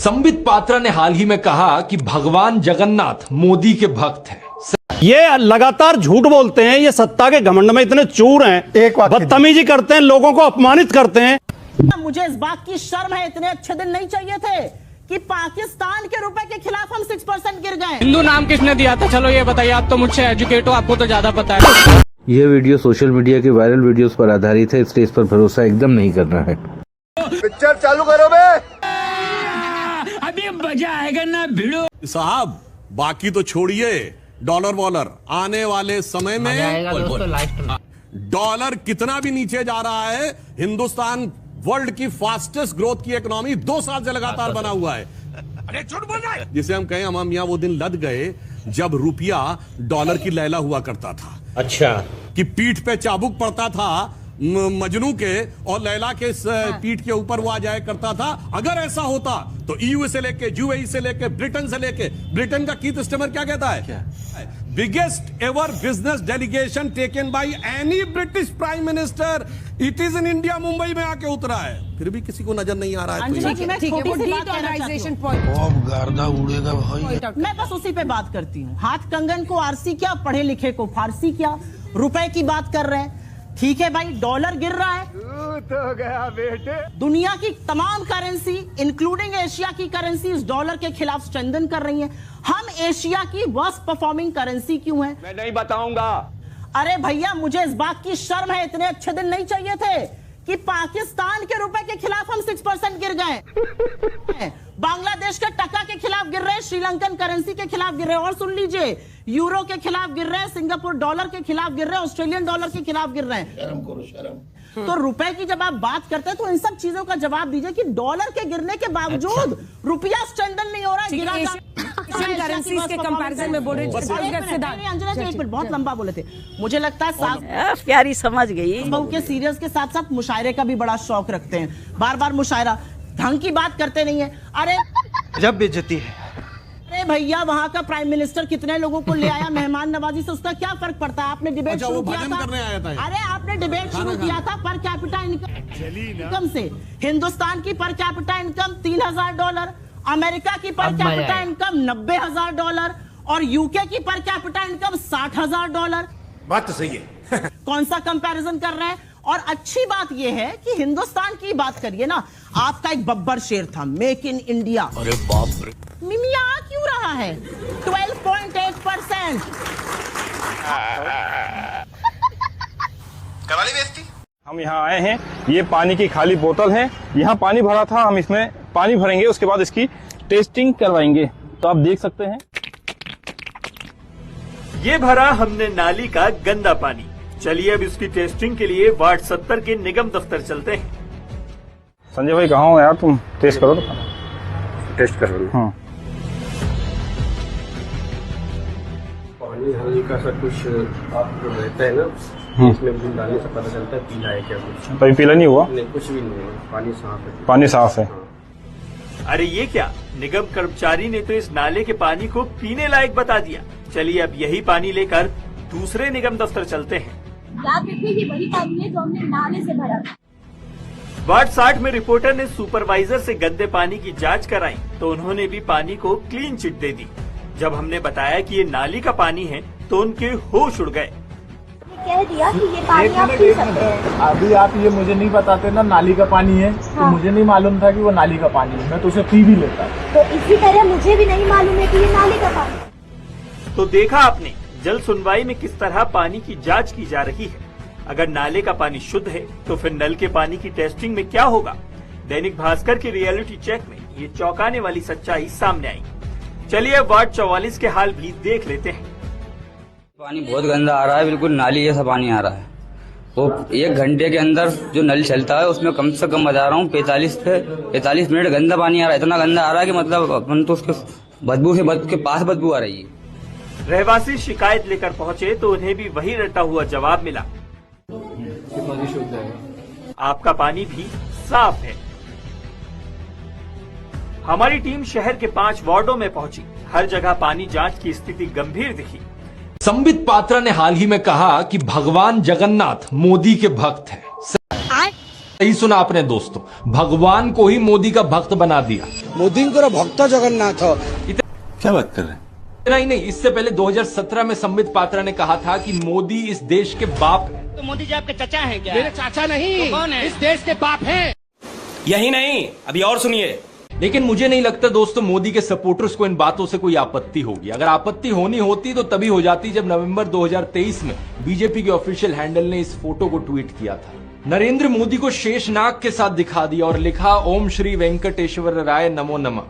संबित पात्रा ने हाल ही में कहा कि भगवान जगन्नाथ मोदी के भक्त हैं। ये लगातार झूठ बोलते हैं, ये सत्ता के घमंड में इतने चूर हैं, बदतमीजी करते हैं, लोगों को अपमानित करते हैं। मुझे इस बात की शर्म है, इतने अच्छे दिन नहीं चाहिए थे कि पाकिस्तान के रुपए के खिलाफ हम 6% गिर गए। हिंदू नाम किसने दिया था? चलो ये बताइए, आप तो मुझसे एजुकेट हो, आपको तो ज्यादा पता है। यह वीडियो सोशल मीडिया के वायरल वीडियोस पर आधारित है, इसलिए इस पर भरोसा एकदम नहीं करना है। पिक्चर चालू करो बे। अभी मजा आएगा ना भिड़ो साहब। बाकी तो छोड़िए डॉलर वॉलर, आने वाले समय में डॉलर कितना भी नीचे जा रहा है, हिंदुस्तान वर्ल्ड की फास्टेस्ट ग्रोथ की इकोनॉमी 2 साल से लगातार बना हुआ है। अरे झूठ बोल रहा है। जिसे हम कहें, हम यहाँ वो दिन लद गए जब रुपया डॉलर की लैला हुआ करता था। अच्छा, कि पीठ पे चाबुक पड़ता था मजनू के और लैला के पीठ के ऊपर वो आ जाया करता था। अगर ऐसा होता तो ईयू से लेके, यूएई से लेके, ब्रिटेन से लेके, ब्रिटेन का कीथ स्टीमर क्या कहता है? Biggest ever business delegation taken by any British prime minister, it is in India. Mumbai में आके उतरा है, फिर भी किसी को नजर नहीं आ रहा है। मैं बस उसी पे बात करती हूँ। हाथ कंगन को आरसी क्या, पढ़े लिखे को फारसी क्या। रुपए की बात कर रहे हैं, ठीक है भाई, डॉलर गिर रहा है तो गया बेटे। दुनिया की तमाम करेंसी इंक्लूडिंग एशिया की करेंसी इस डॉलर के खिलाफ स्ट्रेंथन कर रही हैं। हम एशिया की वर्स्ट परफॉर्मिंग करेंसी क्यों हैं? मैं नहीं बताऊंगा। अरे भैया, मुझे इस बात की शर्म है, इतने अच्छे दिन नहीं चाहिए थे कि पाकिस्तान के रुपए के खिलाफ हम 6% गिर गए। बांग्लादेश के टका के खिलाफ गिर रहे हैं, श्रीलंकन करेंसी के खिलाफ गिर रहे हैं, और सुन लीजिए, यूरो के खिलाफ गिर रहे हैं, सिंगापुर डॉलर के खिलाफ गिर रहे हैं, ऑस्ट्रेलियन डॉलर के खिलाफ गिर रहे हैं। शर्म करो, शर्म। तो रुपए की जब आप बात करते हैं तो इन सब चीजों का जवाब दीजिए कि डॉलर के गिरने के बावजूद रुपया स्ट्रेंथन नहीं हो रहा है, गिरा करेंसीज के कंपैरिजन में बोल रहे हैं। अंजना जी, एक मिनट, बहुत लंबा बोले थे। मुझे लगता है सास प्यारी समझ गई। बहू के सीरियल्स के साथ साथ मुशायरे का भी बड़ा शौक रखते हैं, बार बार मुशायरा, ढंग की बात करते नहीं है। अरे जब बेइज्जती है। अरे भैया, वहाँ का प्राइम मिनिस्टर कितने लोगों को ले आया मेहमान नवाजी से, उसका क्या फर्क पड़ता है? आपने डिबेट शुरू किया था। अरे आपने डिबेट शुरू किया था पर कैपिटा इनकम से। हिंदुस्तान की पर कैपिटा इनकम $3000, अमेरिका की पर कैपिटा इनकम $90,000 और यूके की पर कैपिटा इनकम $60,000। बात तो सही है। कौन सा कंपैरिजन कर रहे हैं? और अच्छी बात यह है कि हिंदुस्तान की बात करिए ना, आपका एक बब्बर शेर था, मेक इन इंडिया। अरे बाप रे, मिमिया क्यों रहा है? 12.8%। करवाली बेइज्जती। हम यहाँ आए हैं, ये पानी की खाली बोतल है, यहाँ पानी भरा था, हम इसमें पानी भरेंगे, उसके बाद इसकी टेस्टिंग करवाएंगे। तो आप देख सकते हैं, ये भरा हमने नाली का गंदा पानी। चलिए अब इसकी टेस्टिंग के लिए वार्ड 70 के निगम दफ्तर चलते हैं। संजय भाई कहाँ हो यार, तुम टेस्ट करो तो। टेस्ट कर लो। हाँ, पानी हल्का सा कुछ आप जो रहता है ना, इसमें बूंद डालने से पता चलता है पीला है क्या कुछ। तो पीला नहीं हुआ? नहीं, कुछ भी नहीं है, पानी साफ है। पानी साफ है। अरे ये क्या, निगम कर्मचारी ने तो इस नाले के पानी को पीने लायक बता दिया। चलिए अब यही पानी लेकर दूसरे निगम दफ्तर चलते हैं। याद रखिए, ये वही पानी है जो हमने नाले से भरा। वार्ड 60 में रिपोर्टर ने सुपरवाइजर से गंदे पानी की जांच कराई तो उन्होंने भी पानी को क्लीन चिट दे दी। जब हमने बताया कि ये नाली का पानी है तो उनके होश उड़ गए। कह दिया कि ये पानी आप पी सकते हैं। अभी आप ये मुझे नहीं बताते ना नाली का पानी है, हाँ। तो मुझे नहीं मालूम था कि वो नाली का पानी है, मैं तो उसे पी भी लेता। तो इसी तरह मुझे भी नहीं मालूम है कि ये नाली का पानी। तो देखा आपने, जल सुनवाई में किस तरह पानी की जांच की जा रही है। अगर नाले का पानी शुद्ध है तो फिर नल के पानी की टेस्टिंग में क्या होगा? दैनिक भास्कर के रियलिटी चेक में ये चौंकाने वाली सच्चाई सामने आई। चलिए अब वार्ड 44 के हाल भी देख लेते हैं। पानी बहुत गंदा आ रहा है, बिल्कुल नाली जैसा पानी आ रहा है। वो 1 घंटे के अंदर जो नल चलता है उसमें कम से कम बता रहा हूँ 45 मिनट गंदा पानी आ रहा है। इतना गंदा आ रहा है कि मतलब अपन तो उसके बदबू के पास बदबू आ रही है। रहवासी शिकायत लेकर पहुँचे तो उन्हें भी वही रटा हुआ जवाब मिला, पानी शुद्ध है, आपका पानी भी साफ है। हमारी टीम शहर के 5 वार्डों में पहुंची। हर जगह पानी जांच की स्थिति गंभीर दिखी। संबित पात्रा ने हाल ही में कहा कि भगवान जगन्नाथ मोदी के भक्त हैं। सही सुना आपने दोस्तों, भगवान को ही मोदी का भक्त बना दिया। मोदी को भक्त जगन्नाथ क्या बात कर रहे हैं? इतना ही नहीं, इससे पहले 2017 में संबित पात्रा ने कहा था कि मोदी इस देश के बाप हैं। तो मोदी जी आपके चाचा हैं क्या? मेरे चाचा नहीं, तो कौन है? इस देश के बाप हैं। यही नहीं, अभी और सुनिए। लेकिन मुझे नहीं लगता दोस्तों मोदी के सपोर्टर्स को इन बातों से कोई आपत्ति होगी। अगर आपत्ति होनी होती तो तभी हो जाती जब नवंबर 2023 में बीजेपी के ऑफिशियल हैंडल ने इस फोटो को ट्वीट किया था। नरेंद्र मोदी को शेषनाग के साथ दिखा दिया और लिखा ओम श्री वेंकटेश्वर राय नमो नमः।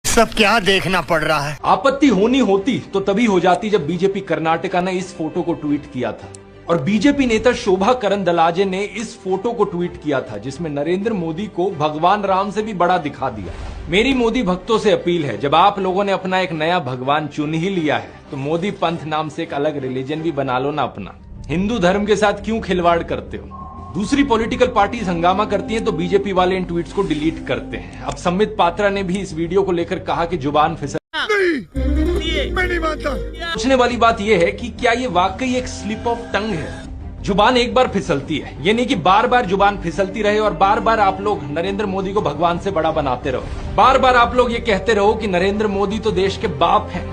सब क्या देखना पड़ रहा है। आपत्ति होनी होती तो तभी हो जाती जब बीजेपी कर्नाटका ने इस फोटो को ट्वीट किया था और बीजेपी नेता शोभा करंदलाजे ने इस फोटो को ट्वीट किया था जिसमें नरेंद्र मोदी को भगवान राम से भी बड़ा दिखा दिया। मेरी मोदी भक्तों से अपील है, जब आप लोगों ने अपना एक नया भगवान चुन ही लिया है तो मोदी पंथ नाम से एक अलग रिलीजन भी बना लो ना अपना। हिंदू धर्म के साथ क्यों खिलवाड़ करते हो? दूसरी पॉलिटिकल पार्टीज हंगामा करती हैं तो बीजेपी वाले इन ट्वीट्स को डिलीट करते हैं। अब संबित पात्रा ने भी इस वीडियो को लेकर कहा कि जुबान फिसल। मैं नहीं मानता। पूछने वाली बात यह है कि क्या ये वाकई एक स्लिप ऑफ टंग है? जुबान एक बार फिसलती है, ये नहीं कि बार बार जुबान फिसलती रहे और बार बार आप लोग नरेंद्र मोदी को भगवान से बड़ा बनाते रहो। बार बार आप लोग ये कहते रहो कि नरेंद्र मोदी तो देश के बाप हैं।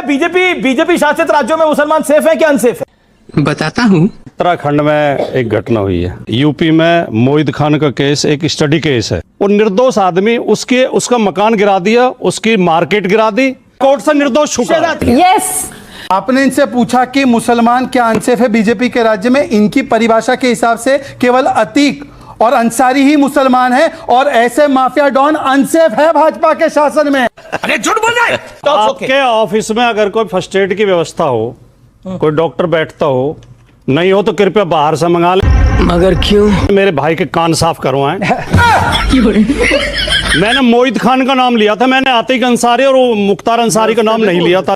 बीजेपी शासित राज्यों में मुसलमान सेफ है क्या अनसेफ है? बताता हूँ। उत्तराखंड में एक घटना हुई है। यूपी में मोहित खान का केस एक स्टडी केस है। वो निर्दोष आदमी, उसका मकान गिरा दिया, उसकी मार्केट गिरा दी, कोर्ट से निर्दोष छुड़ा। यस, आपने इनसे पूछा कि मुसलमान क्या अनसेफ है बीजेपी के राज्य में? इनकी परिभाषा के हिसाब से केवल अतीक और अंसारी ही मुसलमान है और ऐसे माफिया डॉन अनसेफ है भाजपा के शासन में। अरे झूठ बोल रहा है। आपके ऑफिस में अगर कोई फर्स्ट एड की व्यवस्था हो, कोई डॉक्टर बैठता हो, नहीं हो तो कृपया बाहर से मंगा लें। मगर क्यों? मेरे भाई के कान साफ करवाएं। मैंने मोहित खान का नाम लिया था, मैंने आतिक अंसारी और मुख्तार अंसारी का नाम नहीं लिया था।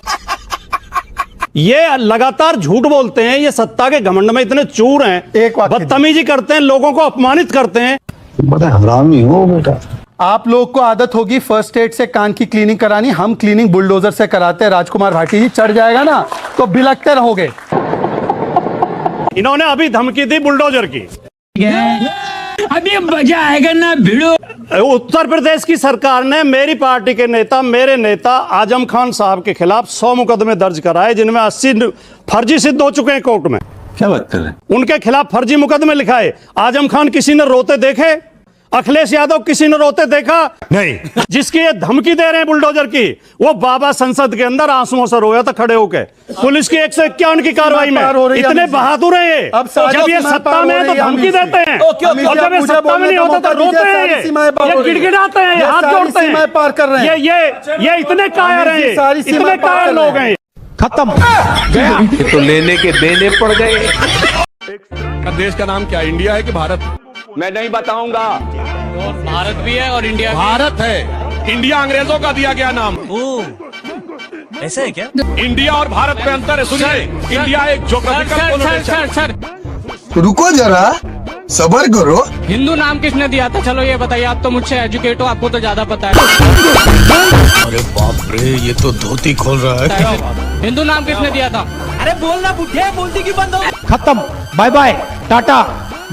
ये लगातार झूठ बोलते हैं, ये सत्ता के घमंड में इतने चूर हैं, बदतमीजी करते हैं, लोगों को अपमानित करते हैं। बड़ा हरामी हो बेटा। आप लोग को आदत होगी फर्स्ट एड से कान की क्लीनिंग करानी, हम क्लीनिंग बुलडोजर से कराते हैं। राजकुमार भाटी जी चढ़ जाएगा ना तो बिलकते रहोगे। इन्होंने अभी धमकी दी बुलडोजर की। अभी मजा आएगा ना भिड़ो। उत्तर प्रदेश की सरकार ने मेरी पार्टी के नेता, मेरे नेता आजम खान साहब के खिलाफ 100 मुकदमे दर्ज कराए जिनमें 80 फर्जी सिद्ध हो चुके हैं कोर्ट में। क्या बात कर रहे हैं? उनके खिलाफ फर्जी मुकदमे लिखाए। आजम खान किसी ने रोते देखे? अखिलेश यादव किसी ने रोते देखा? नहीं। जिसकी ये धमकी दे रहे हैं बुलडोजर की, वो बाबा संसद के अंदर आंसुओं से रोया था खड़े होकर। पुलिस की 151 की कार्रवाई में इतने बहादुर हैं ये। जब ये सत्ता में है तो धमकी देते हैं और जब ये सत्ता में नहीं होता तो रोते हैं, ये गिड़गिड़ाते हैं, हाथ जोड़ते हैं। ये इतने कायर हैं, इतने कायर लोग हैं। खत्म गया। तो लेने के देने पड़ गए। देश का नाम क्या, इंडिया है कि भारत? मैं नहीं बताऊंगा। भारत भी है और इंडिया भी। भारत है, इंडिया अंग्रेजों का दिया गया नाम। ऐसा है क्या? इंडिया और भारत में अंतर है, सुनिए। इंडिया एक ज्योग्राफिकल। सर रुको जरा, सबर करो। हिंदू नाम किसने दिया था? चलो ये बताइए, आप तो मुझसे एजुकेट हो, आपको तो ज्यादा पता है। अरे बाप रे, ये तो धोती खोल रहा है। हिंदू नाम किसने दिया था? अरे बोलना बुढ़े, बोलती क्यों बंद हो? खत्म, bye bye, ta-ta,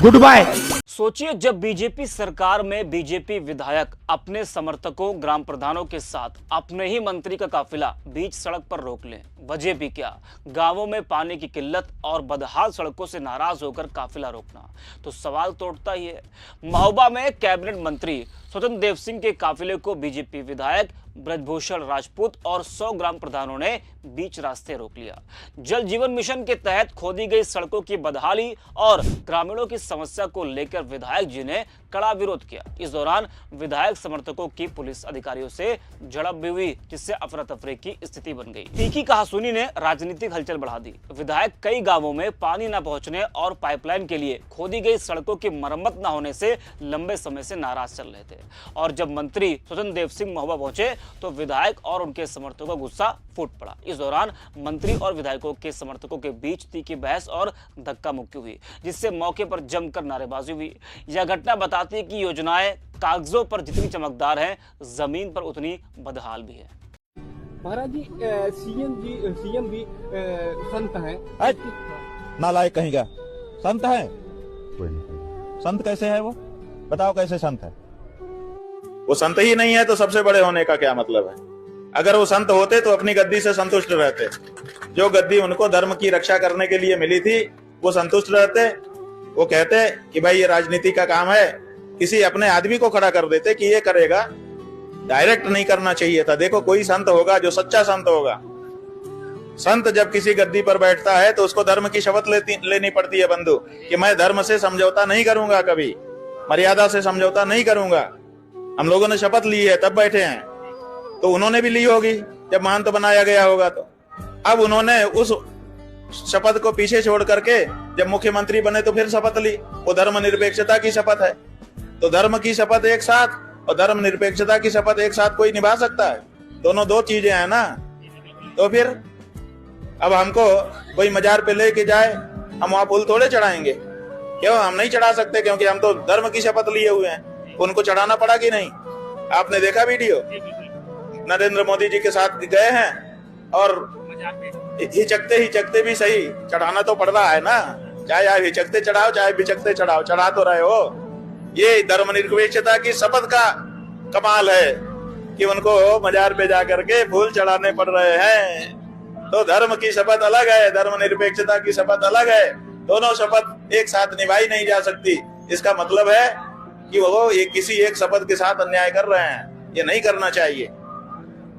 good bye. सोचिए, जब बीजेपी सरकार में बीजेपी विधायक अपने समर्थकों, ग्राम प्रधानों के साथ अपने ही मंत्री का काफिला बीच सड़क पर रोक लें। वजह भी क्या? गांवों में पानी की किल्लत और बदहाल सड़कों से नाराज होकर काफिला रोकना। तो सवाल तो उठता ही है। महोबा में कैबिनेट मंत्री स्वतंत्र देव सिंह के काफिले को बीजेपी विधायक ब्रजभूषण राजपूत और 100 ग्राम प्रधानों ने बीच रास्ते रोक लिया। जल जीवन मिशन के तहत खोदी गई सड़कों की बदहाली और ग्रामीणों की समस्या को लेकर विधायक जी ने कड़ा विरोध किया। इस दौरान विधायक समर्थकों की पुलिस अधिकारियों से झड़प भी हुई, जिससे अफरा तफरी की स्थिति बन गई। तीखी कहासुनी ने राजनीतिक हलचल बढ़ा दी। विधायक कई गांवों में पानी न पहुंचने और पाइपलाइन के लिए खोदी गई सड़कों की मरम्मत न होने से लंबे समय से नाराज चल रहे थे और जब मंत्री स्वतंत्र देव सिंह महोबा पहुंचे तो विधायक और उनके समर्थकों का गुस्सा फूट पड़ा। इस दौरान मंत्री और विधायकों के समर्थकों के बीच तीखी बहस और धक्का मुक्की हुई, जिससे मौके पर जमकर नारेबाजी हुई। यह घटना बताती है कि योजनाएं कागजों पर जितनी चमकदार हैं, जमीन पर उतनी बदहाल भी है। महाराज जी, सीएम भी संत हैं। नालायक कहेगा, संत है। संत कैसे है वो? बताओ कैसे संत है? वो संत ही नहीं है तो सबसे बड़े होने का क्या मतलब है? अगर वो संत होते तो अपनी गद्दी से संतुष्ट रहते। जो गद्दी उनको धर्म की रक्षा करने के लिए मिली थी वो संतुष्ट रहते। वो कहते कि भाई ये राजनीति का काम है, किसी अपने आदमी को खड़ा कर देते कि ये करेगा। डायरेक्ट नहीं करना चाहिए था। देखो कोई संत होगा जो सच्चा संत होगा, संत जब किसी गद्दी पर बैठता है तो उसको धर्म की शपथ लेनी पड़ती है बंधु, कि मैं धर्म से समझौता नहीं करूंगा, कभी मर्यादा से समझौता नहीं करूंगा। हम लोगों ने शपथ ली है तब बैठे हैं, तो उन्होंने भी ली होगी जब महंत बनाया गया होगा। तो अब उन्होंने उस शपथ को पीछे छोड़ करके जब मुख्यमंत्री बने तो फिर शपथ ली। वो धर्मनिरपेक्षता की शपथ है। तो धर्म की शपथ एक साथ और धर्मनिरपेक्षता की शपथ एक साथ कोई निभा सकता है? दोनों दो चीजें हैं ना। तो फिर अब हमको कोई मजार पे लेके जाए, हम वहां फूल थोड़े चढ़ाएंगे? क्यों हम नहीं चढ़ा सकते? क्योंकि हम तो धर्म की शपथ लिए हुए हैं। उनको चढ़ाना पड़ा कि नहीं? आपने देखा वीडियो? नरेंद्र मोदी जी के साथ गए हैं और हिचकते भी सही चढ़ाना तो पड़ रहा है ना। चाहे आप हिचकते चढ़ाओ चाहे बिचकते चढ़ाओ, चढ़ा तो रहे हो। ये धर्मनिरपेक्षता की शपथ का कमाल है कि उनको मजार पे जाकर के फूल चढ़ाने पड़ रहे हैं। तो धर्म की शपथ अलग है, धर्मनिरपेक्षता की शपथ अलग है। दोनों शपथ एक साथ निभाई नहीं जा सकती। इसका मतलब है कि वो किसी एक शपथ के साथ अन्याय कर रहे हैं। ये नहीं करना चाहिए।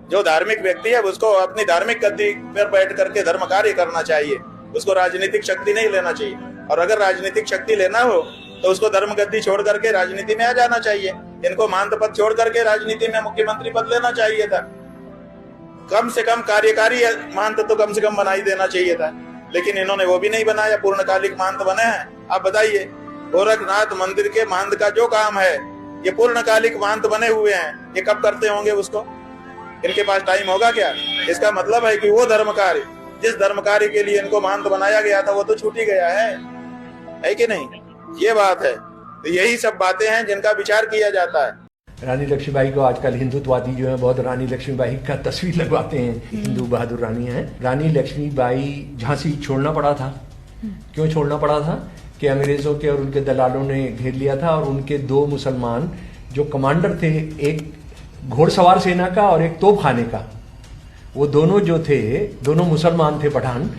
जो धार्मिक व्यक्ति है उसको अपनी धार्मिक गद्दी पर बैठ करके धर्म कार्य करना चाहिए। उसको राजनीतिक शक्ति नहीं लेना चाहिए। और अगर राजनीतिक शक्ति लेना हो तो उसको धर्म गद्दी छोड़ करके राजनीति में आ जाना चाहिए। इनको महंत पद छोड़ करके राजनीति में मुख्यमंत्री पद लेना चाहिए था। कम से कम कार्यकारी महंत तो कम से कम बना ही देना चाहिए था, लेकिन इन्होंने वो भी नहीं बनाया। पूर्णकालिक महंत बने हैं। आप बताइए, गोरखनाथ मंदिर के महंत का जो काम है ये पूर्णकालिक महंत बने हुए हैं। ये कब करते होंगे उसको? इनके पास टाइम होगा क्या? इसका मतलब है कि वो धर्म कार्य, जिस धर्म कार्य के लिए इनको महंत बनाया गया था वो तो छूट ही गया है कि नहीं? ये बात है। तो यही सब बातें हैं जिनका विचार किया जाता है। रानी लक्ष्मीबाई को आजकल हिंदुत्ववादी जो है बहुत रानी लक्ष्मीबाई का तस्वीर लगवाते हैं। हिंदू बहादुर रानी है। रानी लक्ष्मीबाई झांसी छोड़ना पड़ा था। क्यों छोड़ना पड़ा था? कि अंग्रेजों के और उनके दलालों ने घेर लिया था और उनके दो मुसलमान जो कमांडर थे, एक घोड़सवार सेना का और एक तोपखाने का, वो दोनों जो थे, दोनों मुसलमान थे पठान।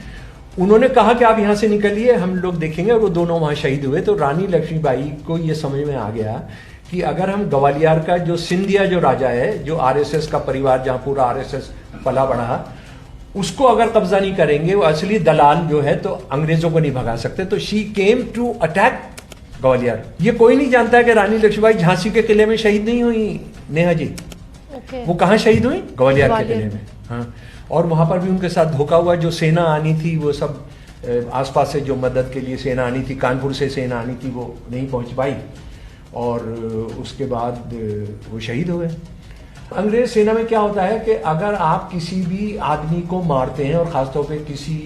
उन्होंने कहा कि आप यहाँ से निकलिए, हम लोग देखेंगे, और वो दोनों वहां शहीद हुए। तो रानी लक्ष्मीबाई को ये समझ में आ गया कि अगर हम ग्वालियर का जो सिंधिया जो राजा है, जो आरएसएस का परिवार, जहां पूरा आरएसएस पला बढ़ा, उसको अगर कब्जा नहीं करेंगे, वो असली दलाल जो है, तो अंग्रेजों को नहीं भगा सकते। तो she came to attack Gwalior. ये कोई नहीं जानता है कि रानी लक्ष्मीबाई झांसी के किले में शहीद नहीं हुई नेहा जी। वो कहाँ शहीद हुई? ग्वालियर के किले में। हाँ, और वहां पर भी उनके साथ धोखा हुआ। जो सेना आनी थी वो सब आसपास से जो मदद के लिए सेना आनी थी, कानपुर से सेना आनी थी, वो नहीं पहुंच पाई और उसके बाद वो शहीद हुए। अंग्रेज सेना में क्या होता है कि अगर आप किसी भी आदमी को मारते हैं और खासतौर पे किसी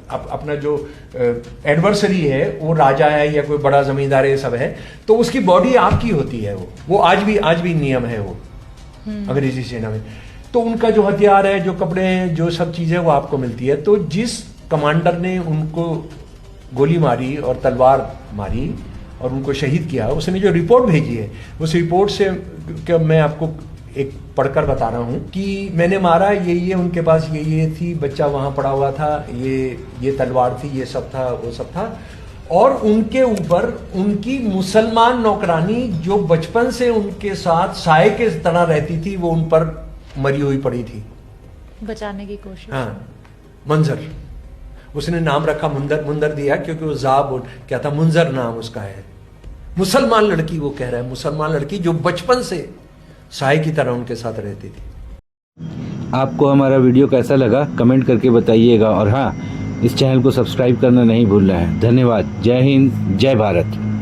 अपना जो एडवर्सरी है वो राजा है या कोई बड़ा जमींदार है, सब है, तो उसकी बॉडी आपकी होती है। वो आज भी नियम है वो अंग्रेजी सेना में। तो उनका जो हथियार है, जो कपड़े हैं, जो सब चीजें वो आपको मिलती है। तो जिस कमांडर ने उनको गोली मारी और तलवार मारी और उनको शहीद किया, उसने जो रिपोर्ट भेजी है, उस रिपोर्ट से मैं आपको एक पढ़कर बता रहा हूं कि मैंने मारा, ये उनके पास ये थी, बच्चा वहां पड़ा हुआ था, ये तलवार थी, ये सब था, वो सब था। और उनके ऊपर उनकी मुसलमान नौकरानी जो बचपन से उनके साथ साए के तरह रहती थी, वो उन पर मरी हुई पड़ी थी। बचाने की कोशिश। हाँ, मंजर, उसने नाम रखा मुंदर दिया क्योंकि वो क्या था, मुंजर नाम उसका है। मुसलमान लड़की, वो कह रहा है मुसलमान लड़की जो बचपन से साए की तरह उनके साथ रहती थी। आपको हमारा वीडियो कैसा लगा कमेंट करके बताइएगा और हाँ, इस चैनल को सब्सक्राइब करना नहीं भूलना है। धन्यवाद। जय हिंद, जय भारत।